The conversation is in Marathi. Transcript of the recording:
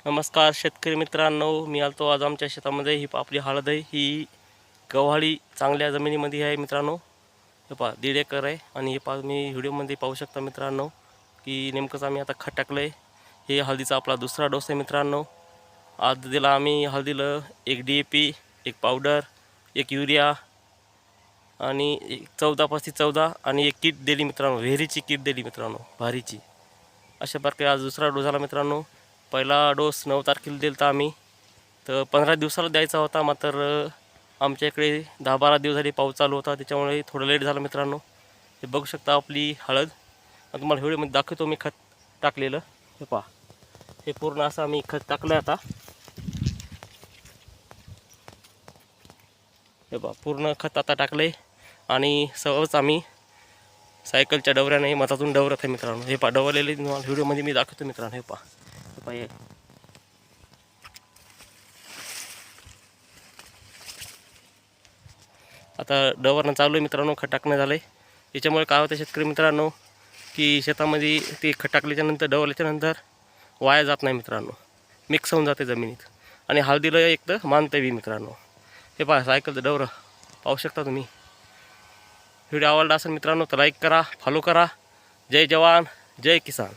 नमस्कार शेतकरी मित्रांनो, मी आलतो आज आमच्या शेतामध्ये. ही आपली हळद आहे, ही गव्हाळी चांगल्या जमिनीमध्ये आहे मित्रांनो. हे पहा 1.5 एकर आहे आणि हे पहा मी व्हिडिओमध्ये पाहू शकता मित्रांनो की नेमकंच आम्ही आता खत टाकलं आहे. हे हळदीचा आपला दुसरा डोस आहे मित्रांनो. आज दिला आम्ही हळदीला 1 DAP, 1 पावडर, 1 युरिया आणि 14-35-14 आणि 1 किट दिली मित्रांनो. व्हेरीची किट दिली मित्रांनो, भारीची. अशा प्रकारे आज दुसरा डोस झाला मित्रांनो. पहिला डोस 9 तारखेला दिला आम्ही, तर 15 दिवसाला द्यायचा होता. मात्र आमच्या इकडे 10-12 दिवस झाले पाऊस चालू होता, त्याच्यामुळे थोडं लेट झालं मित्रांनो. हे बघू शकता आपली हळद. तुम्हाला व्हिडिओमध्ये दाखवतो मी खत टाकलेलं. हे पहा, हे पूर्ण असं आम्ही खत टाकलं आता. हे पहा पूर्ण खत आता टाकलं आणि सहज आम्ही सायकलच्या डवऱ्याने मधातून डवरत आहे मित्रांनो. हे पहा डवरलेले तुम्हाला व्हिडिओमध्ये मी दाखवतो मित्रांनो. हे पहा हे आता डवरणं चालू आहे मित्रांनो. खत टाकणं झालं आहे. याच्यामुळे काय होतं शेतकरी मित्रांनो की शेतामध्ये ते खत टाकल्याच्यानंतर डवरल्याच्यानंतर वाया जात नाही मित्रांनो, मिक्स होऊन जाते जमिनीत आणि हळदीला एक तर मानते बी मित्रांनो. हे पहा सायकलचं डवरं पाहू शकता तुम्ही. व्हिडिओ आवडला असेल मित्रांनो तर लाईक करा, फॉलो करा. जय जवान जय किसान.